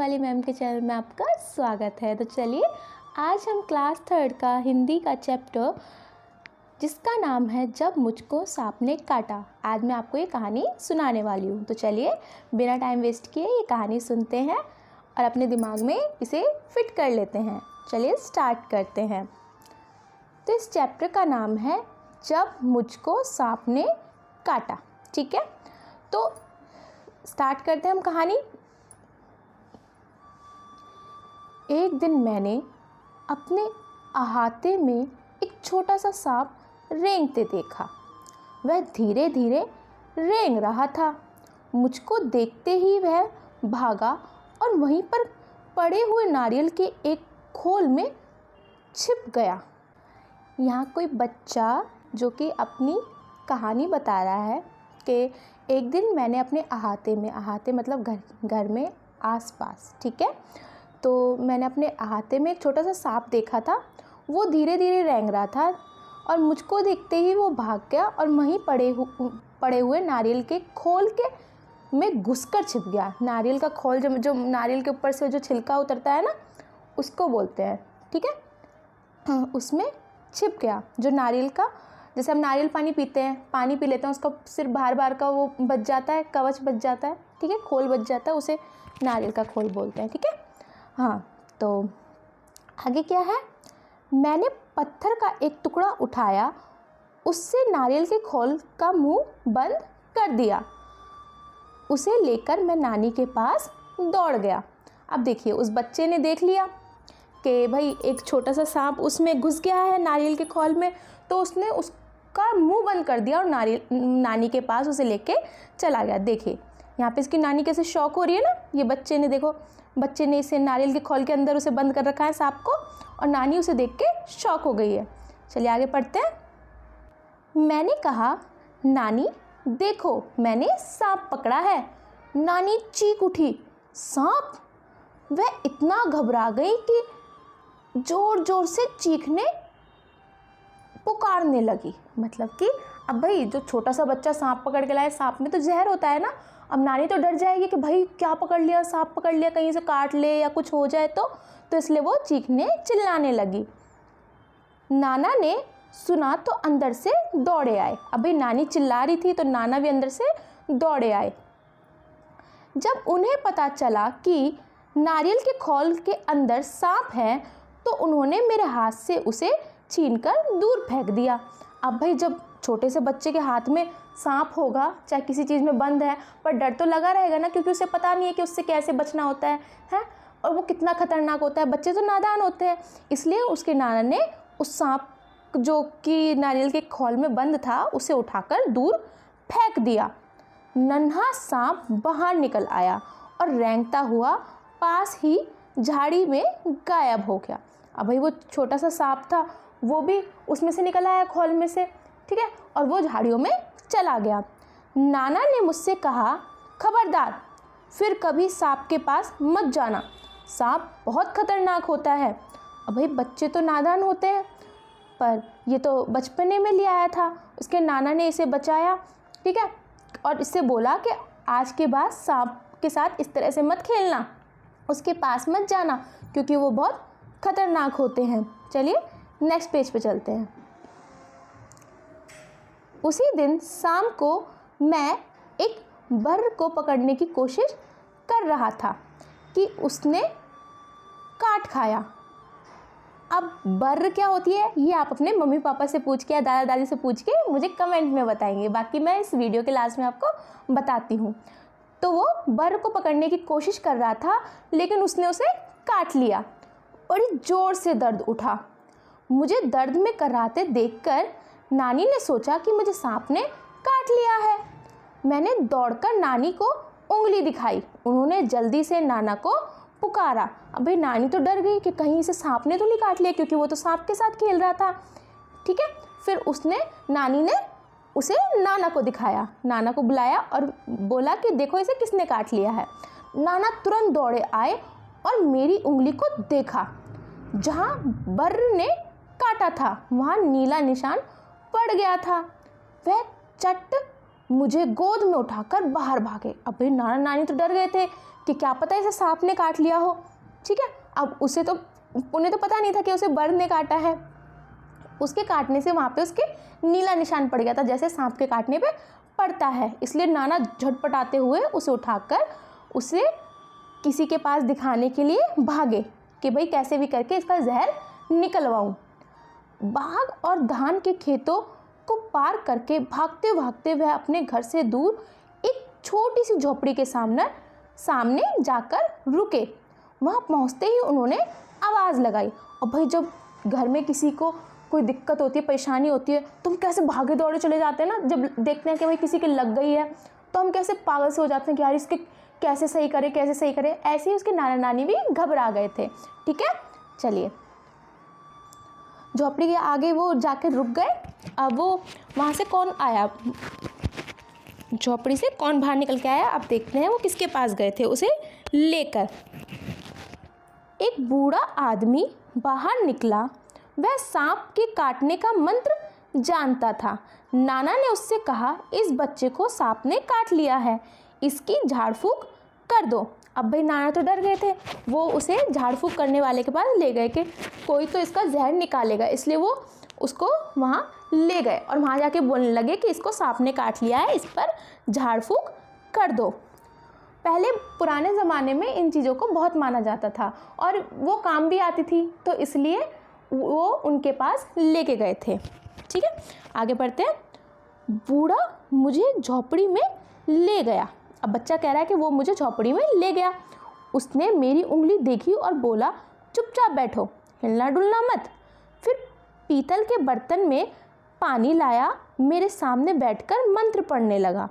वाली मैम के चैनल में आपका स्वागत है। तो चलिए आज हम क्लास 3 का हिंदी का चैप्टर जिसका नाम है जब मुझको सांप ने काटा, आज मैं आपको ये कहानी सुनाने वाली हूँ। तो चलिए बिना टाइम वेस्ट किए ये कहानी सुनते हैं और अपने दिमाग में इसे फिट कर लेते हैं। चलिए स्टार्ट करते हैं। तो इस चैप्टर का नाम है जब मुझको सांप ने काटा। ठीक है, तो स्टार्ट करते हैं हम कहानी। एक दिन मैंने अपने अहाते में एक छोटा सा सांप रेंगते देखा। वह धीरे धीरे रेंग रहा था। मुझको देखते ही वह भागा और वहीं पर पड़े हुए नारियल के एक खोल में छिप गया। यहाँ कोई बच्चा जो कि अपनी कहानी बता रहा है कि एक दिन मैंने अपने अहाते मतलब घर में आसपास, ठीक है, तो मैंने अपने अहाते में एक छोटा सा सांप देखा था। वो धीरे धीरे रेंग रहा था और मुझको देखते ही वो भाग गया और वहीं पड़े हुए नारियल के खोल के में घुसकर छिप गया। नारियल का खोल जो नारियल के ऊपर से जो छिलका उतरता है ना, उसको बोलते हैं, ठीक है, उसमें छिप गया। जो नारियल का, जैसे हम नारियल पानी पीते हैं, पानी पी लेते हैं, उसका सिर्फ बाहर का वो बच जाता है, कवच बच जाता है, ठीक है, खोल बच जाता है, उसे नारियल का खोल बोलते हैं। ठीक है, हाँ, तो आगे क्या है, मैंने पत्थर का एक टुकड़ा उठाया, उससे नारियल के खोल का मुंह बंद कर दिया। उसे लेकर मैं नानी के पास दौड़ गया। अब देखिए, उस बच्चे ने देख लिया कि भाई एक छोटा सा सांप उसमें घुस गया है नारियल के खोल में, तो उसने उसका मुंह बंद कर दिया और नानी के पास उसे लेके चला गया। देखिए यहाँ पे इसकी नानी कैसे शौक हो रही है ना, ये बच्चे ने, देखो बच्चे ने इसे नारियल के खोल के अंदर उसे बंद कर रखा है सांप को, और नानी उसे देख के शौक हो गई है। चलिए आगे पढ़ते हैं। मैंने कहा, नानी देखो मैंने सांप पकड़ा है। नानी चीख उठी, सांप? वह इतना घबरा गई कि जोर जोर से चीखने पुकारने लगी। मतलब कि अब भाई जो छोटा सा बच्चा सांप पकड़ के लाए, सांप में तो जहर होता है ना, अब नानी तो डर जाएगी कि भाई क्या पकड़ लिया, सांप पकड़ लिया, कहीं से काट ले या कुछ हो जाए तो इसलिए वो चीखने चिल्लाने लगी। नाना ने सुना तो अंदर से दौड़े आए। अभी नानी चिल्ला रही थी तो नाना भी अंदर से दौड़े आए। जब उन्हें पता चला कि नारियल के खोल के अंदर सांप है तो उन्होंने मेरे हाथ से उसे छीनकर दूर फेंक दिया। अब भाई जब छोटे से बच्चे के हाथ में सांप होगा, चाहे किसी चीज़ में बंद है, पर डर तो लगा रहेगा ना, क्योंकि उसे पता नहीं है कि उससे कैसे बचना होता है, और वो कितना खतरनाक होता है। बच्चे तो नादान होते हैं, इसलिए उसके नाना ने उस सांप जो कि नारियल के खोल में बंद था उसे उठाकर दूर फेंक दिया। नन्हा सांप बाहर निकल आया और रेंगता हुआ पास ही झाड़ी में गायब हो गया। अब भाई वो छोटा सा सांप था, वो भी उसमें से निकल आया खोल में से, ठीक है, और वो झाड़ियों में चला गया। नाना ने मुझसे कहा, खबरदार फिर कभी सांप के पास मत जाना, सांप बहुत खतरनाक होता है। अब भाई बच्चे तो नादान होते हैं, पर ये तो बचपने में ले आया था, उसके नाना ने इसे बचाया, ठीक है, और इससे बोला कि आज के बाद सांप के साथ इस तरह से मत खेलना, उसके पास मत जाना, क्योंकि वो बहुत खतरनाक होते हैं। चलिए नेक्स्ट पेज पे चलते हैं। उसी दिन शाम को मैं एक बर्र को पकड़ने की कोशिश कर रहा था कि उसने काट खाया। अब बर्र क्या होती है ये आप अपने मम्मी पापा से पूछ के या दादा दादी से पूछ के मुझे कमेंट में बताएंगे, बाकी मैं इस वीडियो के लास्ट में आपको बताती हूँ। तो वो बर्र को पकड़ने की कोशिश कर रहा था, लेकिन उसने उसे काट लिया। बड़ी जोर से दर्द उठा। मुझे दर्द में कराहते देखकर नानी ने सोचा कि मुझे सांप ने काट लिया है। मैंने दौड़कर नानी को उंगली दिखाई। उन्होंने जल्दी से नाना को पुकारा। अबे नानी तो डर गई कि कहीं से सांप ने तो नहीं काट लिया, क्योंकि वो तो सांप के साथ खेल रहा था, ठीक है। फिर नानी ने उसे नाना को दिखाया, नाना को बुलाया और बोला कि देखो इसे किसने काट लिया है। नाना तुरंत दौड़े आए और मेरी उंगली को देखा। जहाँ बर्र ने काटा था वहाँ नीला निशान पड़ गया था। वह चट मुझे गोद में उठाकर बाहर भागे। अबे नाना नानी तो डर गए थे कि क्या पता इसे सांप ने काट लिया हो। ठीक है, अब उन्हें तो पता नहीं था कि उसे बर्ड ने काटा है। उसके काटने से वहाँ पे उसके नीला निशान पड़ गया था, जैसे सांप के काटने पे पड़ता है। इसलिए नाना झटपटाते हुए उसे उठाकर उसे किसी के पास दिखाने के लिए भागे कि भाई कैसे भी करके इसका जहर निकलवाऊं। बाग और धान के खेतों को पार करके भागते भागते वह अपने घर से दूर एक छोटी सी झोपड़ी के सामने जाकर रुके। वहाँ पहुँचते ही उन्होंने आवाज़ लगाई। और भाई जब घर में किसी को कोई दिक्कत होती है, परेशानी होती है, तो हम कैसे भागे दौड़े चले जाते हैं ना। जब देखते हैं कि भाई किसी की लग गई है तो हम कैसे पागल से हो जाते हैं कि यार इसके कैसे सही करें। ऐसे ही उसके नाना नानी भी घबरा गए थे। ठीक है, चलिए झोपड़ी के आगे वो जाकर रुक गए। अब वो वहाँ से कौन आया, झोपड़ी से कौन बाहर निकल के आया, अब देखते हैं वो किसके पास गए थे उसे लेकर। एक बूढ़ा आदमी बाहर निकला। वह सांप के काटने का मंत्र जानता था। नाना ने उससे कहा, इस बच्चे को सांप ने काट लिया है, इसकी झाड़ फूक कर दो। अब भाई नाना तो डर गए थे, वो उसे झाड़ फूक करने वाले के पास ले गए कि कोई तो इसका जहर निकालेगा, इसलिए वो उसको वहाँ ले गए और वहाँ जाके बोलने लगे कि इसको सांप ने काट लिया है, इस पर झाड़ फूक कर दो। पहले पुराने ज़माने में इन चीज़ों को बहुत माना जाता था और वो काम भी आती थी, तो इसलिए वो उनके पास लेके गए थे। ठीक है, आगे बढ़ते हैं। बूढ़ा मुझे झोपड़ी में ले गया। अब बच्चा कह रहा है कि वो मुझे झोपड़ी में ले गया। उसने मेरी उंगली देखी और बोला, चुपचाप बैठो, हिलना डुलना मत। फिर पीतल के बर्तन में पानी लाया, मेरे सामने बैठकर मंत्र पढ़ने लगा।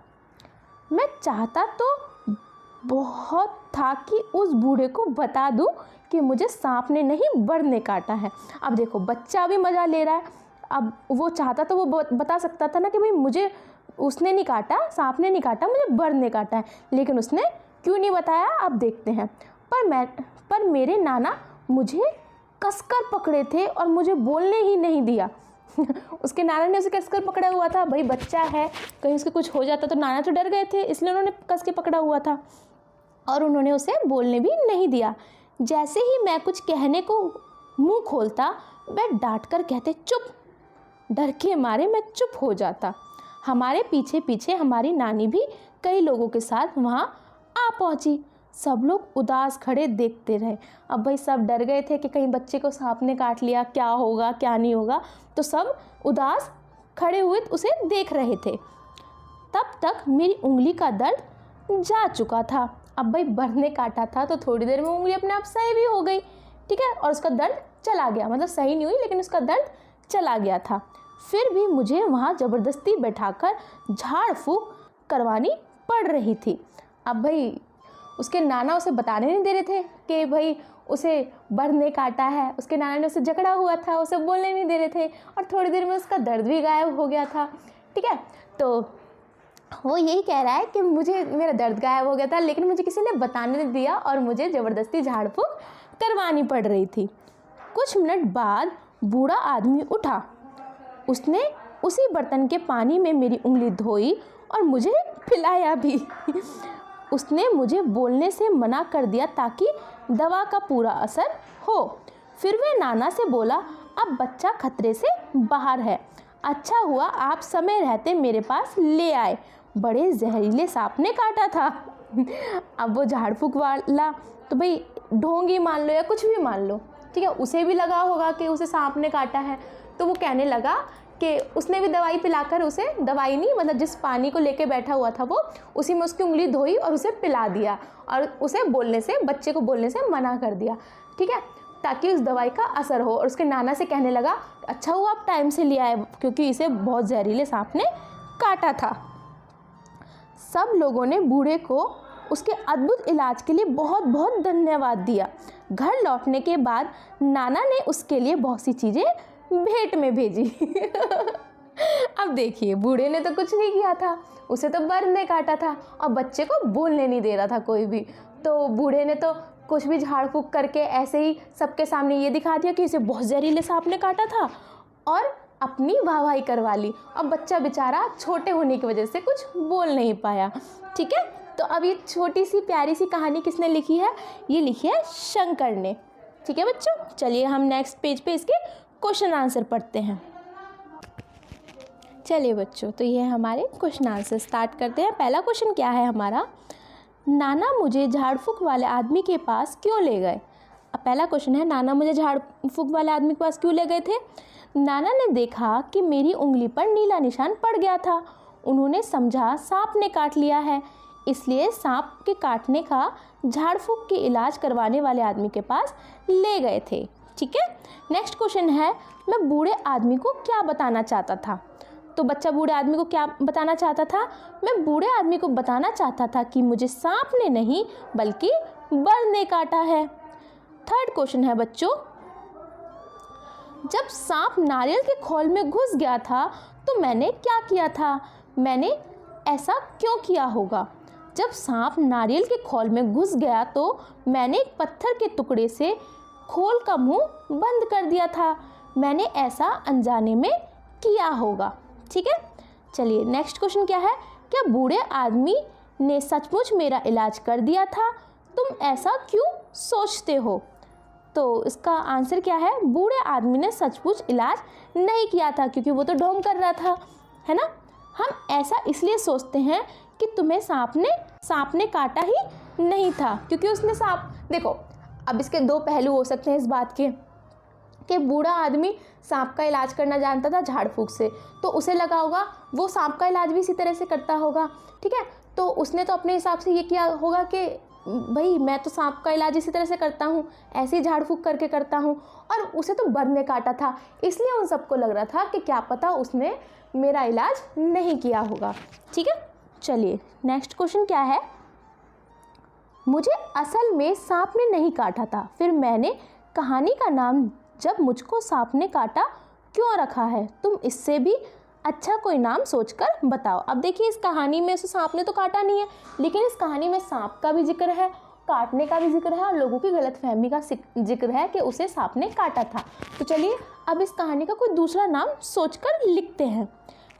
मैं चाहता तो बहुत था कि उस बूढ़े को बता दूं कि मुझे सांप ने नहीं बर्ड ने काटा है। अब देखो बच्चा भी मज़ा ले रहा है। अब वो चाहता तो वो बता सकता था ना कि भाई मुझे उसने नहीं काटा, सांप ने नहीं काटा, मुझे बर्ड ने काटा है, लेकिन उसने क्यों नहीं बताया, अब देखते हैं। पर मेरे नाना मुझे कसकर पकड़े थे और मुझे बोलने ही नहीं दिया। उसके नाना ने उसे कसकर पकड़ा हुआ था। भाई बच्चा है, कहीं उसके कुछ हो जाता तो नाना तो डर गए थे, इसलिए उन्होंने कस के पकड़ा हुआ था और उन्होंने उसे बोलने भी नहीं दिया। जैसे ही मैं कुछ कहने को मुंह खोलता, वह डांट कर कहते चुप। डर के मारे मैं चुप हो जाता। हमारे पीछे पीछे हमारी नानी भी कई लोगों के साथ वहाँ आ पहुँची। सब लोग उदास खड़े देखते रहे। अब भाई सब डर गए थे कि कहीं बच्चे को सांप ने काट लिया, क्या होगा क्या नहीं होगा, तो सब उदास खड़े हुए उसे देख रहे थे। तब तक मेरी उंगली का दर्द जा चुका था। अब भाई बर्ड ने काटा था तो थोड़ी देर में उंगली अपने आप सही भी हो गई। ठीक है, और उसका दर्द चला गया, मतलब सही नहीं हुई लेकिन उसका दर्द चला गया था। फिर भी मुझे वहाँ ज़बरदस्ती बैठाकर झाड़ फूक करवानी पड़ रही थी। अब भाई उसके नाना उसे बताने नहीं दे रहे थे कि भाई उसे बर्ड ने काटा है। उसके नाना ने उसे झगड़ा हुआ था, उसे बोलने नहीं दे रहे थे और थोड़ी देर में उसका दर्द भी गायब हो गया था। ठीक है, तो वो यही कह रहा है कि मेरा दर्द गायब हो गया था, लेकिन मुझे किसी ने बताने नहीं दिया और मुझे ज़बरदस्ती झाड़ फूक करवानी पड़ रही थी। कुछ मिनट बाद बूढ़ा आदमी उठा। उसने उसी बर्तन के पानी में मेरी उंगली धोई और मुझे पिलाया भी। उसने मुझे बोलने से मना कर दिया ताकि दवा का पूरा असर हो। फिर वह नाना से बोला, अब बच्चा खतरे से बाहर है, अच्छा हुआ आप समय रहते मेरे पास ले आए, बड़े जहरीले सांप ने काटा था। अब वो झाड़ फूक वाला तो भाई ढोंगी मान लो या कुछ भी मान लो, ठीक है, उसे भी लगा होगा कि उसे सांप ने काटा है, तो वो कहने लगा कि उसने भी दवाई पिलाकर उसे, दवाई नहीं मतलब जिस पानी को लेके बैठा हुआ था वो, उसी में उसकी उंगली धोई और उसे पिला दिया और उसे बोलने से, बच्चे को बोलने से मना कर दिया। ठीक है, ताकि उस दवाई का असर हो। और उसके नाना से कहने लगा, अच्छा हुआ आप टाइम से ले आए क्योंकि इसे बहुत जहरीले सांप ने काटा था। सब लोगों ने बूढ़े को उसके अद्भुत इलाज के लिए बहुत बहुत धन्यवाद दिया। घर लौटने के बाद नाना ने उसके लिए बहुत सी चीज़ें भेंट में भेजी। अब देखिए, बूढ़े ने तो कुछ नहीं किया था, उसे तो बर्ड ने काटा था और बच्चे को बोलने नहीं दे रहा था कोई भी, तो बूढ़े ने तो कुछ भी झाड़ फूक करके ऐसे ही सबके सामने ये दिखा दिया कि इसे बहुत जहरीले सांप ने काटा था और अपनी वाहवाही करवा ली। अब बच्चा बेचारा छोटे होने की वजह से कुछ बोल नहीं पाया। ठीक है, तो अब ये छोटी सी प्यारी सी कहानी किसने लिखी है? ये लिखी है शंकर ने। ठीक है बच्चों, चलिए हम नेक्स्ट पेज पे इसके क्वेश्चन आंसर पढ़ते हैं। चलिए बच्चों, तो ये हमारे क्वेश्चन आंसर स्टार्ट करते हैं। पहला क्वेश्चन क्या है हमारा? नाना मुझे झाड़ फूक वाले आदमी के पास क्यों ले गए? अब पहला क्वेश्चन है, नाना मुझे झाड़ फूक वाले आदमी के पास क्यों ले गए थे? नाना ने देखा कि मेरी उंगली पर नीला निशान पड़ गया था। उन्होंने समझा सांप ने काट लिया है, इसलिए सांप के काटने का झाड़ फूक के इलाज करवाने वाले आदमी के पास ले गए थे। ठीक है, नेक्स्ट क्वेश्चन है, मैं बूढ़े आदमी को क्या बताना चाहता था? तो बच्चा बूढ़े आदमी को क्या बताना चाहता था? मैं बूढ़े आदमी को बताना चाहता था कि मुझे सांप ने नहीं बल्कि बर्ड ने काटा है। थर्ड क्वेश्चन है बच्चों, जब सांप नारियल के खोल में घुस गया था तो मैंने क्या किया था? मैंने ऐसा क्यों किया होगा? जब सांप नारियल के खोल में घुस गया तो मैंने एक पत्थर के टुकड़े से खोल का मुंह बंद कर दिया था। मैंने ऐसा अनजाने में किया होगा। ठीक है, चलिए नेक्स्ट क्वेश्चन क्या है? क्या बूढ़े आदमी ने सचमुच मेरा इलाज कर दिया था? तुम ऐसा क्यों सोचते हो? तो इसका आंसर क्या है? बूढ़े आदमी ने सचमुच इलाज नहीं किया था, क्योंकि वो तो ढोंग कर रहा था, है ना। हम ऐसा इसलिए सोचते हैं कि तुम्हें सांप ने काटा ही नहीं था, क्योंकि उसने सांप, देखो अब इसके दो पहलू हो सकते हैं इस बात के कि बूढ़ा आदमी सांप का इलाज करना जानता था झाड़ फूक से, तो उसे लगा होगा वो सांप का इलाज भी इसी तरह से करता होगा। ठीक है, तो उसने तो अपने हिसाब से ये किया होगा कि भाई मैं तो सांप का इलाज इसी तरह से करता हूँ, ऐसे ही झाड़ फूक करके करता हूँ, और उसे तो बर्ड ने काटा था, इसलिए उन सबको लग रहा था कि क्या पता उसने मेरा इलाज नहीं किया होगा। ठीक है, चलिए नेक्स्ट क्वेश्चन क्या है? मुझे असल में सांप ने नहीं काटा था, फिर मैंने कहानी का नाम जब मुझको सांप ने काटा क्यों रखा है? तुम इससे भी अच्छा कोई नाम सोचकर बताओ। अब देखिए, इस कहानी में उसे सांप ने तो काटा नहीं है, लेकिन इस कहानी में सांप का भी जिक्र है, काटने का भी जिक्र है, और लोगों की गलतफहमी का जिक्र है कि उसे सांप ने काटा था। तो चलिए अब इस कहानी का कोई दूसरा नाम सोचकर लिखते हैं।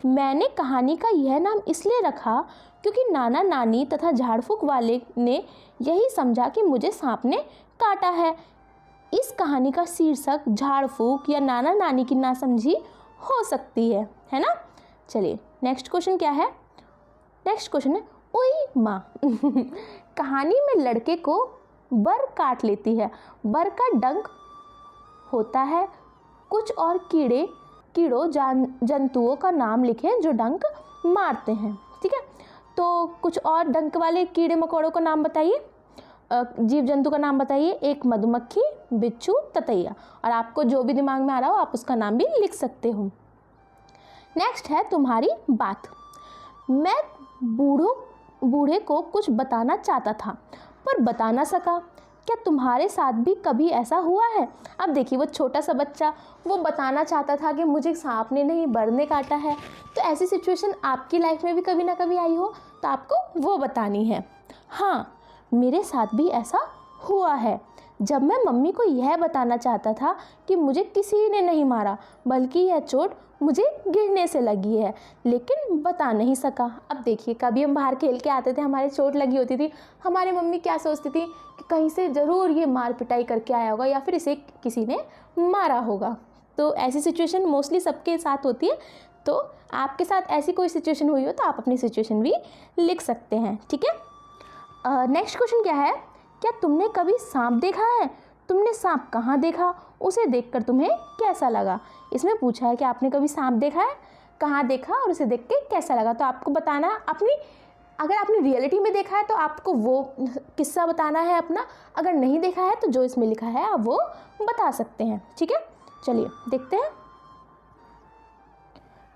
मैंने कहानी का यह नाम इसलिए रखा क्योंकि नाना नानी तथा झाड़ फूक वाले ने यही समझा कि मुझे सांप ने काटा है। इस कहानी का शीर्षक झाड़ फूक या नाना नानी की नासमझी हो सकती है ना। चलिए नेक्स्ट क्वेश्चन क्या है? नेक्स्ट क्वेश्चन है, ओई माँ कहानी में लड़के को बर काट लेती है। बर का डंक होता है। कुछ और कीड़ों जंतुओं का नाम लिखें जो डंक मारते हैं। ठीक है, तो कुछ और डंक वाले कीड़े मकोड़ों का नाम बताइए, जीव जंतु का नाम बताइए। एक मधुमक्खी, बिच्छू, ततैया, और आपको जो भी दिमाग में आ रहा हो आप उसका नाम भी लिख सकते हो। नेक्स्ट है तुम्हारी बात। मैं बूढ़े को कुछ बताना चाहता था पर बता ना सका। क्या तुम्हारे साथ भी कभी ऐसा हुआ है? अब देखिए, वो छोटा सा बच्चा वो बताना चाहता था कि मुझे सांप ने नहीं बर्ड ने काटा है। तो ऐसी सिचुएशन आपकी लाइफ में भी कभी ना कभी आई हो तो आपको वो बतानी है। हाँ, मेरे साथ भी ऐसा हुआ है। जब मैं मम्मी को यह बताना चाहता था कि मुझे किसी ने नहीं मारा बल्कि यह चोट मुझे गिरने से लगी है, लेकिन बता नहीं सका। अब देखिए, कभी हम बाहर खेल के आते थे, हमारे चोट लगी होती थी, हमारी मम्मी क्या सोचती थी कि कहीं से ज़रूर ये मार पिटाई करके आया होगा या फिर इसे किसी ने मारा होगा। तो ऐसी सिचुएशन मोस्टली सबके साथ होती है। तो आपके साथ ऐसी कोई सिचुएशन हुई हो तो आप अपनी सिचुएशन भी लिख सकते हैं। ठीक है, नेक्स्ट क्वेश्चन क्या है? क्या तुमने कभी सांप देखा है? तुमने सांप कहाँ देखा? उसे देखकर तुम्हें कैसा लगा? इसमें पूछा है कि आपने कभी सांप देखा है, कहाँ देखा और उसे देख के कैसा लगा। तो आपको बताना अगर आपने रियलिटी में देखा है तो आपको वो किस्सा बताना है अपना, अगर नहीं देखा है तो जो इसमें लिखा है आप वो बता सकते हैं। ठीक है, चलिए देखते हैं।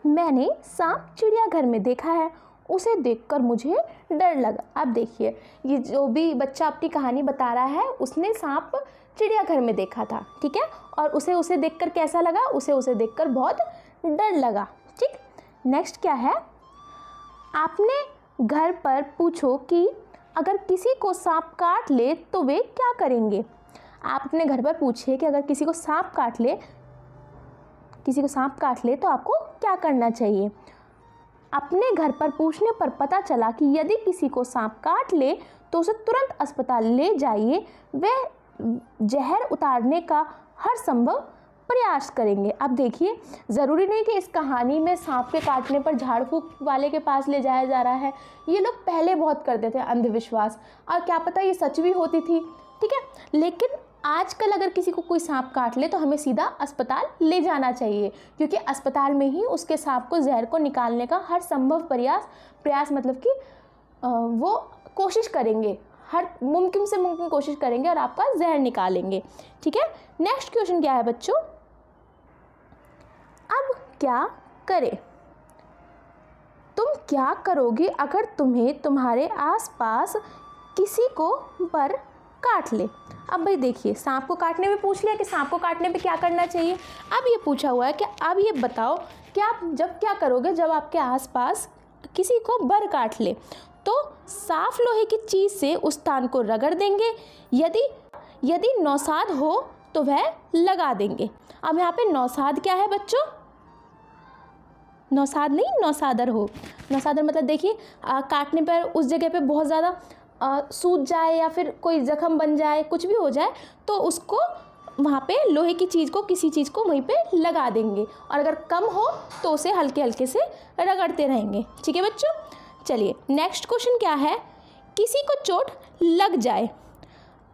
मैंने सांप चिड़ियाघर में देखा है, उसे देखकर मुझे डर लगा। अब देखिए, ये जो भी बच्चा अपनी कहानी बता रहा है उसने सांप चिड़ियाघर में देखा था। ठीक है, और उसे देखकर कैसा लगा? उसे देखकर बहुत डर लगा। ठीक, नेक्स्ट क्या है? आपने घर पर पूछो कि अगर किसी को सांप काट ले तो वे क्या करेंगे। आप अपने घर पर पूछिए कि अगर किसी को सांप काट ले तो आपको क्या करना चाहिए। अपने घर पर पूछने पर पता चला कि यदि किसी को सांप काट ले तो उसे तुरंत अस्पताल ले जाइए, वे जहर उतारने का हर संभव प्रयास करेंगे। अब देखिए, ज़रूरी नहीं कि इस कहानी में सांप के काटने पर झाड़ फूक वाले के पास ले जाया जा रहा है। ये लोग पहले बहुत करते थे अंधविश्वास, और क्या पता ये सच भी होती थी, ठीक है। लेकिन आजकल अगर किसी को कोई सांप काट ले तो हमें सीधा अस्पताल ले जाना चाहिए, क्योंकि अस्पताल में ही उसके सांप को, जहर को निकालने का हर संभव प्रयास मतलब कि वो कोशिश करेंगे, हर मुमकिन से मुमकिन कोशिश करेंगे और आपका जहर निकालेंगे, ठीक है। नेक्स्ट क्वेश्चन क्या है बच्चों, अब क्या करें? तुम क्या करोगे अगर तुम्हें तुम्हारे आसपास किसी को बर काट ले? अब भाई देखिए, सांप को काटने में पूछ लिया कि सांप को काटने पे क्या करना चाहिए। अब ये पूछा हुआ है कि अब ये बताओ कि आप जब क्या करोगे जब आपके आसपास किसी को बर काट ले। तो साफ लोहे की चीज़ से उस स्थान को रगड़ देंगे, यदि नौसाद हो तो वह लगा देंगे। अब यहाँ पे नौसाद क्या है बच्चों? नौसाद नहीं, नौसादर हो। नौसादर मतलब देखिए, काटने पर उस जगह पे बहुत ज़्यादा सूज जाए या फिर कोई जख्म बन जाए, कुछ भी हो जाए, तो उसको वहाँ पे लोहे की चीज़ को, किसी चीज़ को वहीं पे लगा देंगे, और अगर कम हो तो उसे हल्के हल्के से रगड़ते रहेंगे, ठीक है बच्चों। चलिए नेक्स्ट क्वेश्चन क्या है, किसी को चोट लग जाए।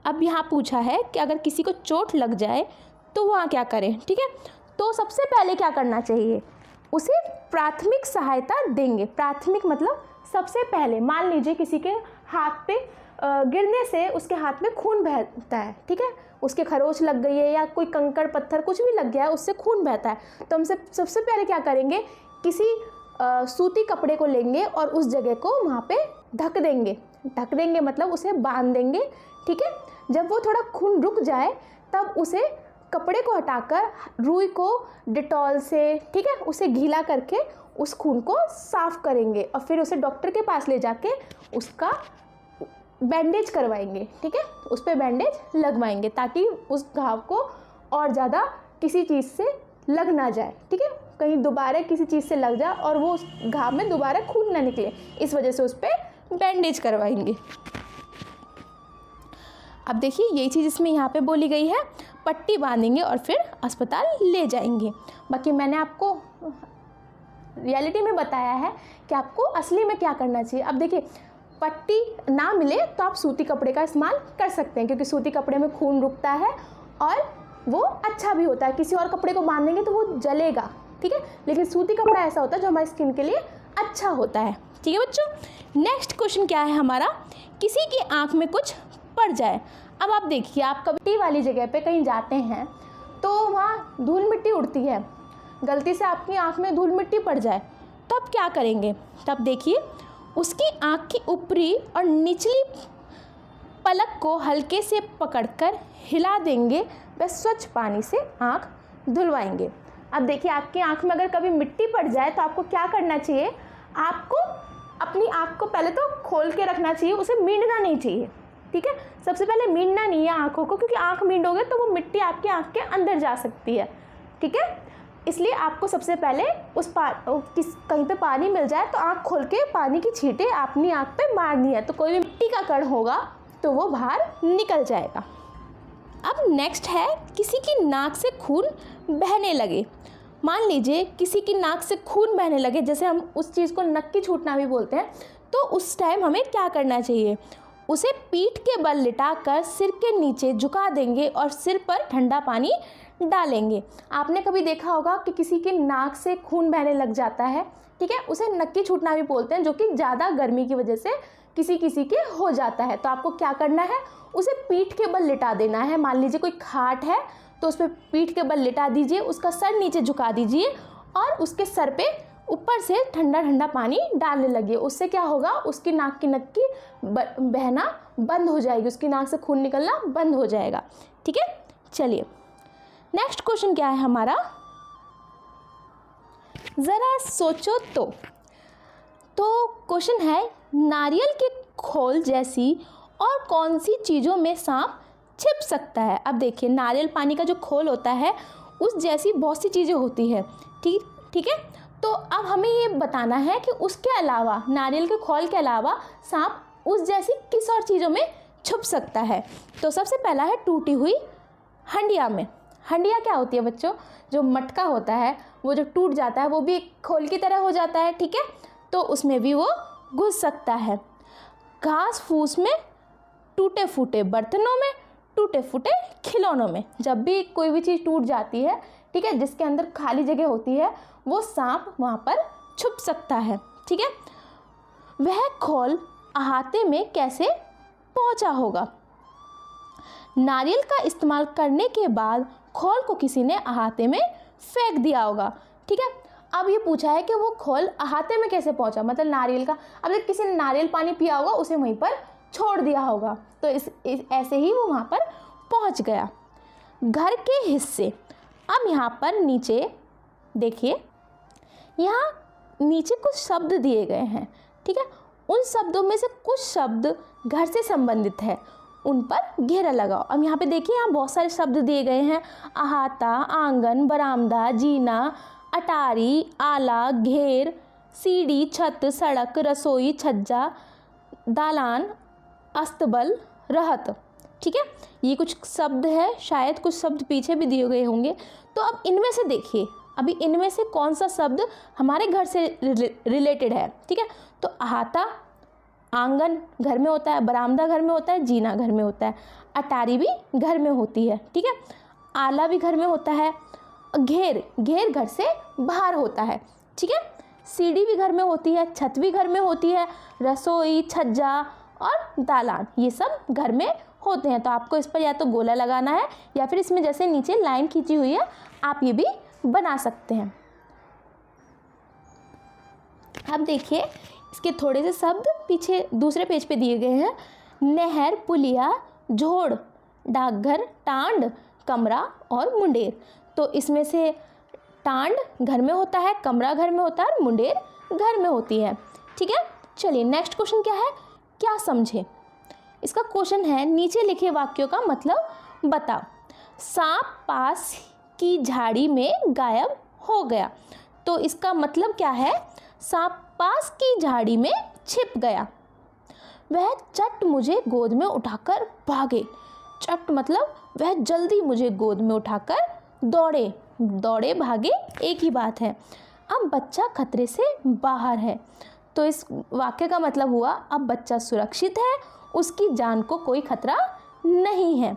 अब यहाँ पूछा है कि अगर किसी को चोट लग जाए तो वहाँ क्या करें, ठीक है। तो सबसे पहले क्या करना चाहिए, उसे प्राथमिक सहायता देंगे। प्राथमिक मतलब सबसे पहले, मान लीजिए किसी के हाथ पे गिरने से उसके हाथ में खून बहता है, ठीक है, उसके खरोच लग गई है या कोई कंकड़ पत्थर कुछ भी लग गया है, उससे खून बहता है, तो हम सबसे पहले क्या करेंगे, किसी सूती कपड़े को लेंगे और उस जगह को वहाँ पे ढक देंगे मतलब उसे बांध देंगे, ठीक है। जब वो थोड़ा खून रुक जाए तब उसे कपड़े को हटाकर रुई को डिटॉल से, ठीक है, उसे गीला करके उस खून को साफ करेंगे और फिर उसे डॉक्टर के पास ले जाके उसका बैंडेज करवाएंगे, ठीक है, उस पर बैंडेज लगवाएंगे ताकि उस घाव को और ज़्यादा किसी चीज़ से लग ना जाए, ठीक है, कहीं दोबारा किसी चीज़ से लग जाए और वो उस घाव में दोबारा खून ना निकले, इस वजह से उस पर बैंडेज करवाएंगे। अब देखिए यही चीज़ इसमें यहाँ पे बोली गई है, पट्टी बांधेंगे और फिर अस्पताल ले जाएंगे। बाकी मैंने आपको रियलिटी में बताया है कि आपको असली में क्या करना चाहिए। अब देखिए, पट्टी ना मिले तो आप सूती कपड़े का इस्तेमाल कर सकते हैं, क्योंकि सूती कपड़े में खून रुकता है और वो अच्छा भी होता है। किसी और कपड़े को बांधेंगे तो वो जलेगा, ठीक है, लेकिन सूती कपड़ा ऐसा होता है जो हमारी स्किन के लिए अच्छा होता है, ठीक है बच्चों। नेक्स्ट क्वेश्चन क्या है हमारा, किसी की आँख में कुछ पड़ जाए। अब आप देखिए, आप कभी वाली जगह पे कहीं जाते हैं तो वहाँ धूल मिट्टी उड़ती है, गलती से आपकी आँख में धूल मिट्टी पड़ जाए तो आप क्या करेंगे। तब देखिए, उसकी आँख की ऊपरी और निचली पलक को हल्के से पकड़कर हिला देंगे, व स्वच्छ पानी से आँख धुलवाएंगे। अब देखिए, आपकी आँख में अगर कभी मिट्टी पड़ जाए तो आपको क्या करना चाहिए, आपको अपनी आँख को पहले तो खोल के रखना चाहिए, उसे मींडना नहीं चाहिए, ठीक है। सबसे पहले मींडना नहीं है आँखों को, क्योंकि आँख मींडोगे तो वो मिट्टी आपकी आँख के अंदर जा सकती है, ठीक है। इसलिए आपको सबसे पहले कहीं पे पानी मिल जाए तो आँख खोल के पानी की छींटे अपनी आँख पे मारनी है, तो कोई भी मिट्टी का कण होगा तो वो बाहर निकल जाएगा। अब नेक्स्ट है, किसी की नाक से खून बहने लगे। मान लीजिए किसी की नाक से खून बहने लगे, जैसे हम उस चीज़ को नक्की छूटना भी बोलते हैं, तो उस टाइम हमें क्या करना चाहिए, उसे पीठ के बल लिटाकर सिर के नीचे झुका देंगे और सिर पर ठंडा पानी डालेंगे। आपने कभी देखा होगा कि किसी की नाक से खून बहने लग जाता है, ठीक है, उसे नक्की छूटना भी बोलते हैं, जो कि ज़्यादा गर्मी की वजह से किसी के हो जाता है। तो आपको क्या करना है, उसे पीठ के बल लिटा देना है। मान लीजिए कोई खाट है तो उस पर पीठ के बल लिटा दीजिए, उसका सर नीचे झुका दीजिए और उसके सर पे ऊपर से ठंडा ठंडा पानी डालने लगिए। उससे क्या होगा, उसकी नाक की नक्की बहना बंद हो जाएगी, उसकी नाक से खून निकलना बंद हो जाएगा, ठीक है। चलिए नेक्स्ट क्वेश्चन क्या है हमारा, ज़रा सोचो तो क्वेश्चन है, नारियल के खोल जैसी और कौन सी चीज़ों में सांप छिप सकता है। अब देखिए, नारियल पानी का जो खोल होता है उस जैसी बहुत सी चीज़ें होती है, ठीक है। तो अब हमें ये बताना है कि उसके अलावा, नारियल के खोल के अलावा सांप उस जैसी किस और चीज़ों में छुप सकता है। तो सबसे पहला है टूटी हुई हंडिया में। हंडिया क्या होती है बच्चों? जो मटका होता है वो जब टूट जाता है वो भी एक खोल की तरह हो जाता है, ठीक है, तो उसमें भी वो घुस सकता है। घास फूस में, टूटे फूटे बर्तनों में, टूटे फूटे खिलौनों में। जब भी कोई भी चीज़ टूट जाती है, ठीक है, जिसके अंदर खाली जगह होती है, वो सांप वहाँ पर छुप सकता है, ठीक है। वह खोल अहाते में कैसे पहुँचा होगा? नारियल का इस्तेमाल करने के बाद खोल को किसी ने अहाते में फेंक दिया होगा, ठीक है। अब ये पूछा है कि वो खोल अहाते में कैसे पहुंचा, मतलब नारियल का, अब किसी ने नारियल पानी पिया होगा, उसे वहीं पर छोड़ दिया होगा, तो ऐसे ही वो वहाँ पर पहुँच गया। घर के हिस्से, अब यहाँ पर नीचे देखिए, यहाँ नीचे कुछ शब्द दिए गए हैं, ठीक है। उन शब्दों में से कुछ शब्द घर से संबंधित है, उन पर घेरा लगाओ। अब यहाँ पे देखिए, यहाँ बहुत सारे शब्द दिए गए हैं। अहाता, आंगन, बरामदा, जीना, अटारी, आला, घेर, सीढ़ी, छत, सड़क, रसोई, छज्जा, दालान, अस्तबल, रहत, ठीक है। ये कुछ शब्द है, शायद कुछ शब्द पीछे भी दिए गए होंगे। तो अब इनमें से देखिए, अभी इनमें से कौन सा शब्द हमारे घर से रिलेटेड है, ठीक है। तो अहाता आंगन घर में होता है, बरामदा घर में होता है, जीना घर में होता है, अटारी भी घर में होती है, ठीक है, आला भी घर में होता है, घेर घर से बाहर होता है, ठीक है, सीढ़ी भी घर में होती है, छत भी घर में होती है, रसोई, छज्जा और दालान ये सब घर में होते हैं। तो आपको इस पर या तो गोला लगाना है या फिर इसमें जैसे नीचे लाइन खींची हुई है आप ये भी बना सकते हैं। अब देखिए, इसके थोड़े से शब्द पीछे दूसरे पेज पे दिए गए हैं। नहर, पुलिया, झोड़, डाकघर, टांड, कमरा और मुंडेर। तो इसमें से टांड घर में होता है, कमरा घर में होता है और मुंडेर घर में होती है, ठीक है। चलिए नेक्स्ट क्वेश्चन क्या है, क्या समझे? इसका क्वेश्चन है, नीचे लिखे वाक्यों का मतलब बताओ। सांप पास की झाड़ी में गायब हो गया। तो इसका मतलब क्या है? सांप पास की झाड़ी में छिप गया। वह चट मुझे गोद में उठाकर भागे। चट मतलब वह जल्दी मुझे गोद में उठाकर दौड़े। दौड़े भागे एक ही बात है। अब बच्चा खतरे से बाहर है। तो इस वाक्य का मतलब हुआ अब बच्चा सुरक्षित है, उसकी जान को कोई खतरा नहीं है,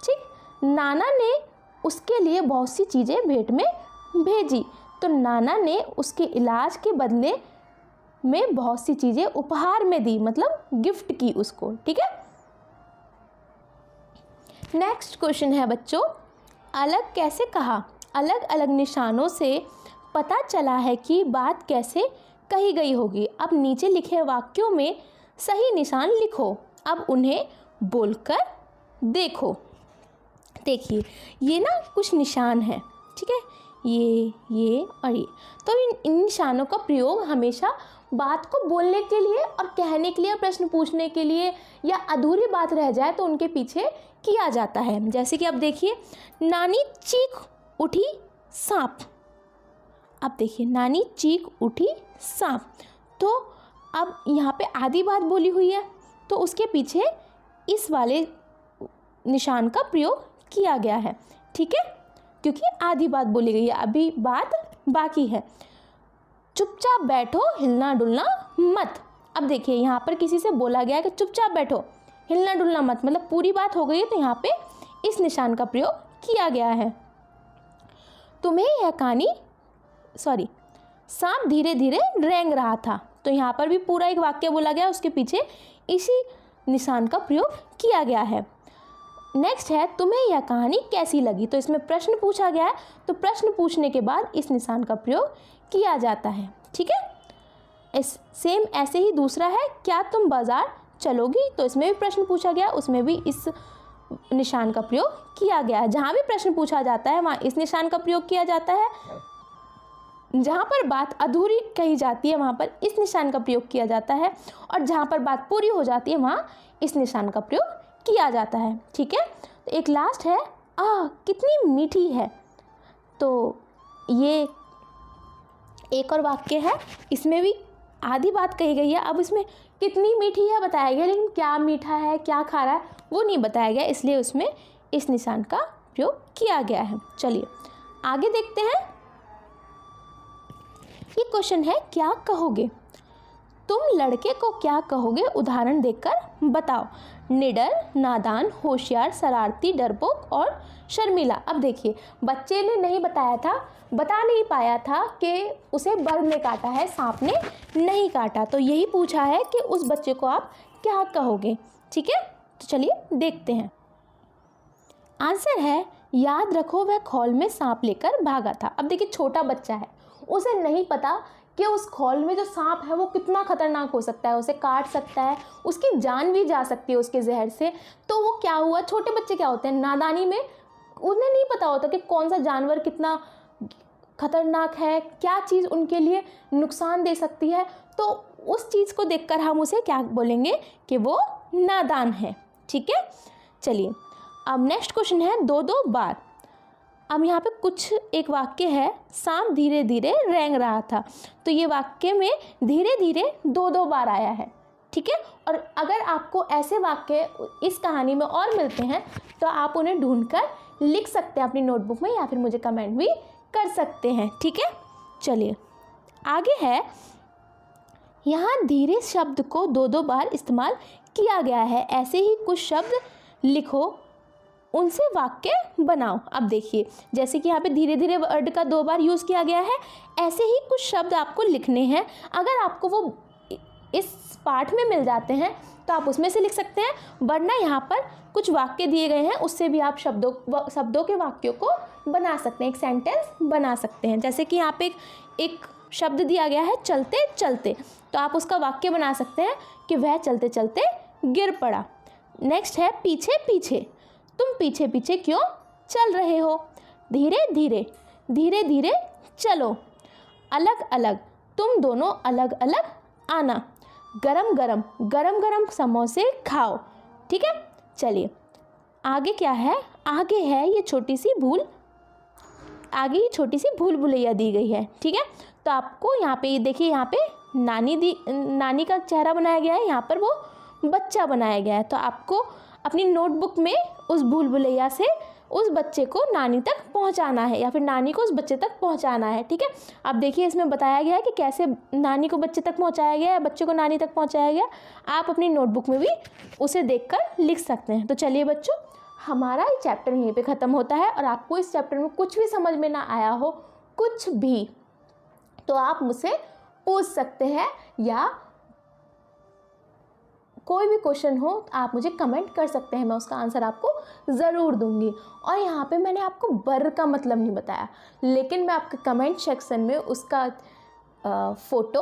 ठीक। नाना ने उसके लिए बहुत सी चीज़ें भेंट में भेजी। तो नाना ने उसके इलाज के बदले में बहुत सी चीज़ें उपहार में दी, मतलब गिफ्ट की उसको, ठीक है। नेक्स्ट क्वेश्चन है बच्चों, अलग कैसे कहा? अलग अलग निशानों से पता चला है कि बात कैसे कही गई होगी। अब नीचे लिखे वाक्यों में सही निशान लिखो। अब उन्हें बोलकर देखो। देखिए ये ना कुछ निशान है, ठीक है, ये और ये। तो इन निशानों का प्रयोग हमेशा बात को बोलने के लिए और कहने के लिए, प्रश्न पूछने के लिए, या अधूरी बात रह जाए तो उनके पीछे किया जाता है। जैसे कि अब देखिए, नानी चीख उठी सांप। अब देखिए, नानी चीख उठी सांप। तो अब यहाँ पे आधी बात बोली हुई है तो उसके पीछे इस वाले निशान का प्रयोग किया गया है, ठीक है, क्योंकि आधी बात बोली गई है, अभी बात बाकी है। चुपचाप बैठो, हिलना डुलना मत। अब देखिए यहाँ पर किसी से बोला गया है कि चुपचाप बैठो, हिलना डुलना मत, मतलब पूरी बात हो गई है, तो यहाँ पे इस निशान का प्रयोग किया गया है। तुम्हें यह कहानी सांप धीरे धीरे रेंग रहा था। तो यहाँ पर भी पूरा एक वाक्य बोला गया, उसके पीछे इसी निशान का प्रयोग किया गया है। नेक्स्ट है, तुम्हें यह कहानी कैसी लगी? तो इसमें प्रश्न पूछा गया है, तो प्रश्न पूछने के बाद इस निशान का प्रयोग किया जाता है, ठीक है। सेम ऐसे ही दूसरा है, क्या तुम बाजार चलोगी? तो इसमें भी प्रश्न पूछा गया, उसमें भी इस निशान का प्रयोग किया गया है। जहाँ भी प्रश्न पूछा जाता है वहाँ इस निशान का प्रयोग किया जाता है। जहाँ पर बात अधूरी कही जाती है वहाँ पर इस निशान का प्रयोग किया जाता है, और जहाँ पर बात पूरी हो जाती है वहाँ इस निशान का प्रयोग किया जाता है, ठीक है। तो एक लास्ट है, कितनी मीठी है। तो ये एक और वाक्य है, इसमें भी आधी बात कही गई है। अब इसमें कितनी मीठी है बताया गया, लेकिन क्या मीठा है क्या खारा है वो नहीं बताया गया, इसलिए उसमें इस निशान का प्रयोग किया गया है। चलिए आगे देखते हैं। ये क्वेश्चन है, क्या कहोगे? तुम लड़के को क्या कहोगे? उदाहरण देकर बताओ। निडर, नादान, होशियार, शरारती, डरपोक और शर्मीला। अब देखिए, बच्चे ने नहीं बताया था, बता नहीं पाया था कि उसे बर्ड ने काटा है, सांप ने नहीं काटा, तो यही पूछा है कि उस बच्चे को आप क्या कहोगे। ठीक है, तो चलिए देखते हैं। आंसर है, याद रखो वह खौल में सांप लेकर भागा था। अब देखिए, छोटा बच्चा है, उसे नहीं पता कि उस खौल में जो सांप है वो कितना खतरनाक हो सकता है, उसे काट सकता है, उसकी जान भी जा सकती है उसके जहर से। तो वो क्या हुआ, छोटे बच्चे क्या होते हैं, नादानी में उन्हें नहीं पता होता कि कौन सा जानवर कितना खतरनाक है, क्या चीज़ उनके लिए नुकसान दे सकती है। तो उस चीज़ को देखकर हम उसे क्या बोलेंगे कि वो नादान है। ठीक है, चलिए अब नेक्स्ट क्वेश्चन है, दो दो बार। अब यहाँ पे कुछ एक वाक्य है, सांप धीरे धीरे रेंग रहा था। तो ये वाक्य में धीरे धीरे दो दो बार आया है। ठीक है, और अगर आपको ऐसे वाक्य इस कहानी में और मिलते हैं तो आप उन्हें ढूंढकर लिख सकते हैं अपनी नोटबुक में, या फिर मुझे कमेंट भी कर सकते हैं। ठीक है, चलिए आगे है। यहाँ धीरे शब्द को दो दो बार इस्तेमाल किया गया है। ऐसे ही कुछ शब्द लिखो, उनसे वाक्य बनाओ। अब देखिए, जैसे कि यहाँ पे धीरे धीरे वर्ड का 2 बार यूज़ किया गया है, ऐसे ही कुछ शब्द आपको लिखने हैं। अगर आपको वो इस पाठ में मिल जाते हैं तो आप उसमें से लिख सकते हैं, वरना यहाँ पर कुछ वाक्य दिए गए हैं, उससे भी आप शब्दों के वाक्यों को बना सकते हैं, एक सेंटेंस बना सकते हैं। जैसे कि यहाँ पे एक शब्द दिया गया है, चलते चलते, तो आप उसका वाक्य बना सकते हैं कि वह चलते चलते गिर पड़ा। नेक्स्ट है, पीछे पीछे, तुम पीछे पीछे क्यों चल रहे हो? धीरे धीरे, धीरे धीरे चलो। अलग अलग, तुम दोनों अलग अलग आना। गरम गरम, गरम गरम समोसे खाओ। ठीक है, चलिए आगे क्या है, आगे है ये छोटी सी भूल, आगे ये छोटी सी भूल भुलैया दी गई है। ठीक है, तो आपको यहाँ पे देखिए, यहाँ पे नानी का चेहरा बनाया गया है, यहाँ पर वो बच्चा बनाया गया है। तो आपको अपनी नोटबुक में उस भूल भुलैया से उस बच्चे को नानी तक पहुंचाना है, या फिर नानी को उस बच्चे तक पहुंचाना है। ठीक है, अब देखिए इसमें बताया गया है कि कैसे नानी को बच्चे तक पहुंचाया गया है, बच्चे को नानी तक पहुंचाया गया। आप अपनी नोटबुक में भी उसे देखकर लिख सकते हैं। तो चलिए बच्चों, हमारा ये चैप्टर यहीं पे ख़त्म होता है। और आपको इस चैप्टर में कुछ भी समझ में ना आया हो, कुछ भी, तो आप मुझसे पूछ सकते हैं, या कोई भी क्वेश्चन हो तो आप मुझे कमेंट कर सकते हैं, मैं उसका आंसर आपको ज़रूर दूंगी। और यहाँ पे मैंने आपको बर का मतलब नहीं बताया, लेकिन मैं आपके कमेंट सेक्शन में उसका फ़ोटो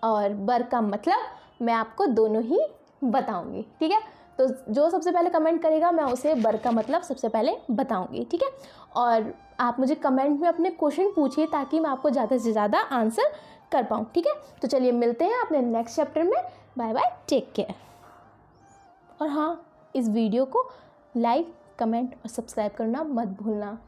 और बर का मतलब मैं आपको दोनों ही बताऊंगी। ठीक है, तो जो सबसे पहले कमेंट करेगा मैं उसे बर का मतलब सबसे पहले बताऊंगी। ठीक है, और आप मुझे कमेंट में अपने क्वेश्चन पूछिए ताकि मैं आपको ज़्यादा से ज़्यादा आंसर कर पाऊँ। ठीक है, तो चलिए मिलते हैं अपने नेक्स्ट चैप्टर में। Bye bye, take care. और हाँ, इस वीडियो को लाइक, कमेंट और सब्सक्राइब करना मत भूलना।